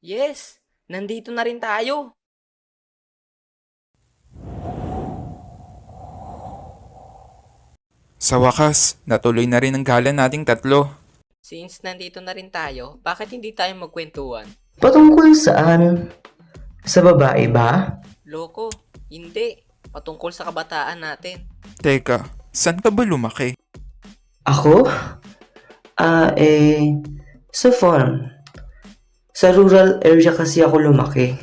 Yes, nandito na rin tayo. Sa wakas, natuloy na rin ang gala nating tatlo. Since nandito na rin tayo, bakit hindi tayo magkwentuhan? Patungkol saan? Sa babae ba? Loko, hindi. Patungkol sa kabataan natin. Teka, saan ka ba lumaki? Ako? Sa farm. Sa rural area kasi ako lumaki.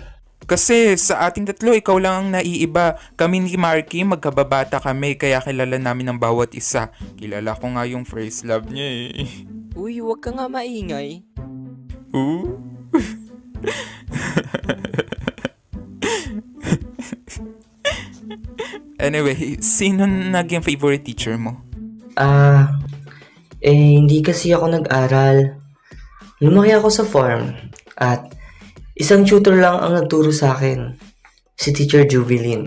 Kasi sa ating tatlo, ikaw lang ang naiiba. Kami ni Marky, magkababata kami, kaya kilala namin ang bawat isa. Kilala ko nga yung first love niya eh. Uy, wag ka nga maingay. Ooh. Anyway, sino naging favorite teacher mo? Hindi kasi ako nag-aral. Lumaki ako sa farm. At isang tutor lang ang nagturo sa akin. Si Teacher Jubilin.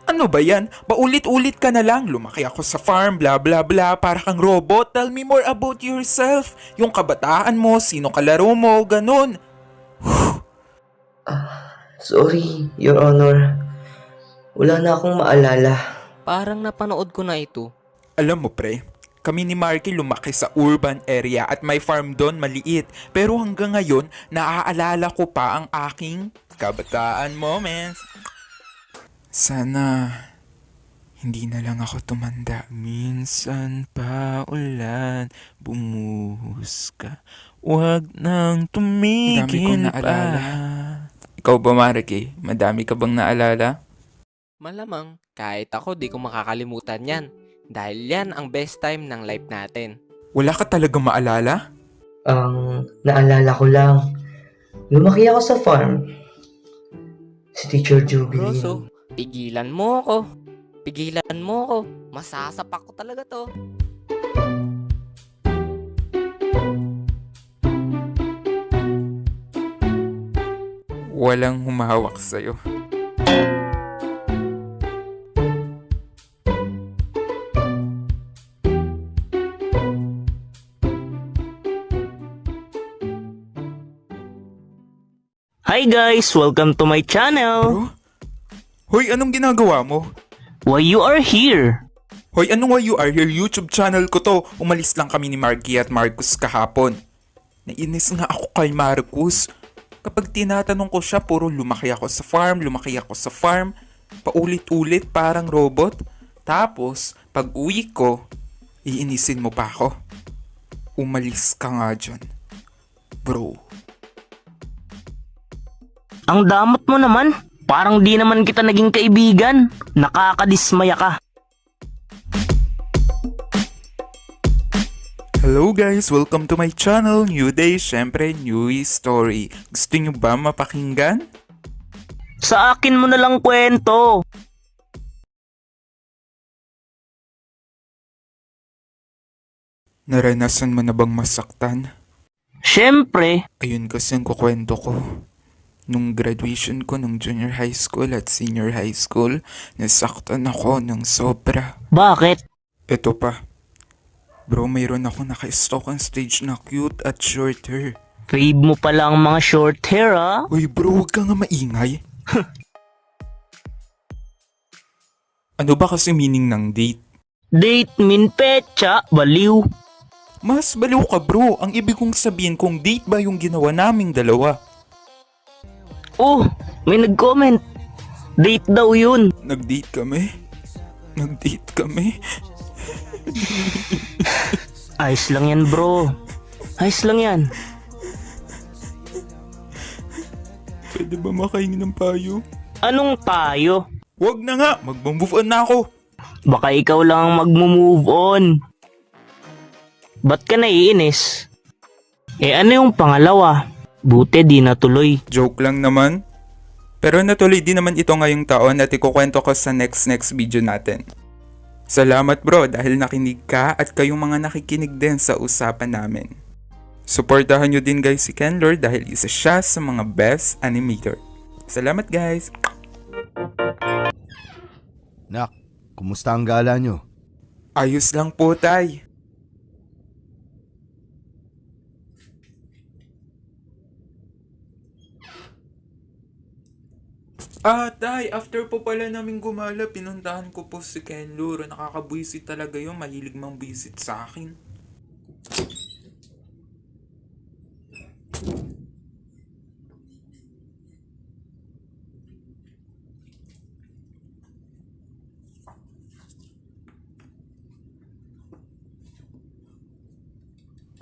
Ano ba yan? Paulit-ulit ka na lang. Lumaki ako sa farm, bla bla bla, para kang robot. Tell me more about yourself. Yung kabataan mo, sino kalaro mo, ganun. Sorry, Your Honor. Wala na akong maalala. Parang napanood ko na ito. Alam mo pre, kami ni Marky lumaki sa urban area at may farm doon maliit. Pero hanggang ngayon, naaalala ko pa ang aking kabataan moments. Sana hindi na lang ako tumanda. Minsan pa ulan, bumuhos ka. Huwag nang tumigil Dami kong pa. naalala. Ikaw ba Marky? Madami ka bang naalala? Malamang, kahit ako di ko makakalimutan yan. Dahil yan ang best time ng life natin. Wala ka talagang maalala? Ang naalala ko lang, lumaki ako sa farm. Si Teacher Jubilin. Roso, pigilan mo ako. Pigilan mo ako. Masasapak ko talaga to. Walang humahawak sa'yo. Hi guys! Welcome to my channel! Bro? Hoy, anong ginagawa mo? Why you are here? Hoy, anong why you are here? YouTube channel ko to. Umalis lang kami ni Marky at Marcus kahapon. Nainis nga ako kay Marcus. Kapag tinatanong ko siya, puro lumaki ako sa farm, lumaki ako sa farm. Paulit-ulit parang robot. Tapos, pag uwi ko, iinisin mo pa ako. Umalis ka nga dyan. Bro. Ang damot mo naman. Parang di naman kita naging kaibigan. Nakakadismaya ka. Hello guys! Welcome to my channel. New day, syempre new story. Gusto nyo ba mapakinggan? Sa akin mo na lang kwento. Naranasan mo na bang masaktan? Siyempre, Ayun kasi ang kukwento ko. Nung graduation ko ng junior high school at senior high school, nasaktan ako ng sobra. bakit? Ito pa. Bro, mayroon ako naka-stalk on stage na cute at short hair. Fave mo pala ang mga short hair ah. Uy bro, huwag ka nga maingay. Ano ba kasi meaning ng date? Date min pecha, baliw. Mas baliw ka bro, ang ibig kong sabihin kung date ba yung ginawa naming dalawa. Oh, may nag-comment. Date daw yun. Nag-date kami? Nag-date kami? Ayos lang yan bro. Ayos lang yan. Pwede ba makahingi ng payo? Anong tayo? Wag na nga, mag-move on na ako. Baka ikaw lang ang mag-move on. Ba't ka naiinis? Ano yung pangalawa? Buti di natuloy. Joke lang naman. Pero natuloy din naman ito ngayong taon at ikukwento ko sa next video natin. Salamat bro dahil nakinig ka at kayong mga nakikinig din sa usapan namin. Suportahan nyo din guys si Kenlor dahil isa siya sa mga best animator. Salamat guys! Nak, kumusta ang gala nyo? Ayos lang po tay. Tay, after po pala namin gumala, pinuntahan ko po si Kenluro. Nakakabwisit talaga yun, mahilig mang visit sa akin.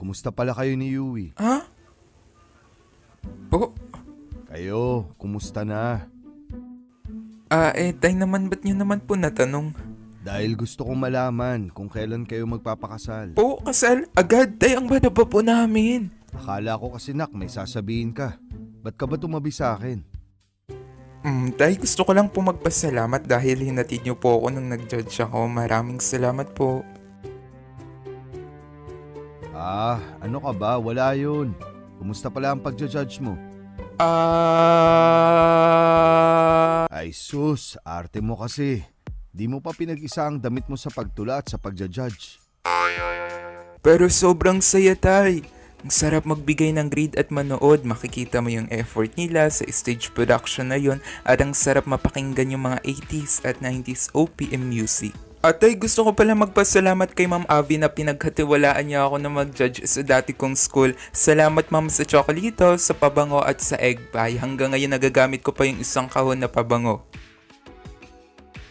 Kumusta pala kayo ni Yui? Ha? Po? Kayo, kumusta na? Tay naman, ba't nyo naman po natanong? Dahil gusto kong malaman kung kailan kayo magpapakasal. Po, kasal? Agad, tay, ang bata pa po namin. Akala ko kasi nak, may sasabihin ka. Ba't ka ba tumabi sa akin? Tay, gusto ko lang po magpasalamat dahil hinatid nyo po ako nung nag-judge ako. Maraming salamat po. Ano ka ba? Wala yun. Kumusta pala ang pagja-judge mo? Ay sus, arte mo kasi. Di mo pa pinag-isa ang damit mo sa pagtula at sa pagja-judge. Pero sobrang saya, tay. Ang sarap magbigay ng grade at manood. Makikita mo yung effort nila sa stage production na yon at ang sarap mapakinggan yung mga 80s at 90s OPM music. Tay, gusto ko pala magpasalamat kay Ma'am Avi na pinaghatiwalaan niya ako na mag-judge sa dati kong school. Salamat ma'am sa tsokolito, sa pabango at sa egg pie. Hanggang ngayon nagagamit ko pa yung isang kahon na pabango.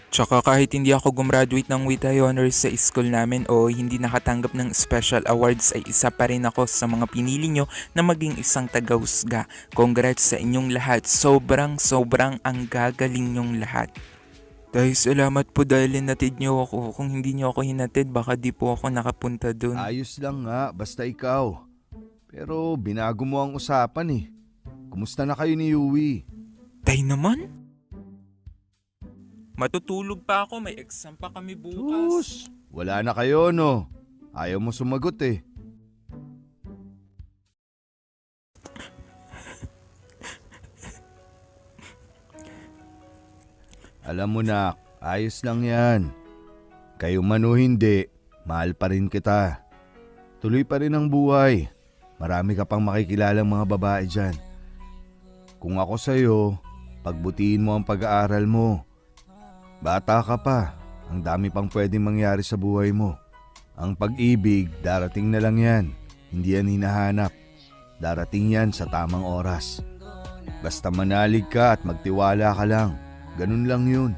Tsaka kahit hindi ako gumraduate ng with high honors sa school namin o hindi nakatanggap ng special awards ay isa pa rin ako sa mga pinili nyo na maging isang tagahusga. Congrats sa inyong lahat. Sobrang ang gagaling nyong lahat. Dahil salamat po dahil hinatid nyo ako. Kung hindi nyo ako hinatid, baka di po ako nakapunta dun. Ayos lang nga, basta ikaw. Pero binago mo ang usapan eh. Kumusta na kayo ni Yui? Tay naman? Matutulog pa ako, may exam pa kami bukas. Wala na kayo no. Ayaw mo sumagot eh. Alam mo na, ayos lang yan. Kayo man o hindi, mahal pa rin kita. Tuloy pa rin ang buhay. Marami ka pang makikilalang mga babae dyan. Kung ako sa'yo, pagbutiin mo ang pag-aaral mo. Bata ka pa, ang dami pang pwedeng mangyari sa buhay mo. Ang pag-ibig, darating na lang yan. Hindi yan hinahanap. Darating yan sa tamang oras. Basta manalig ka at magtiwala ka lang. Ganun lang yun.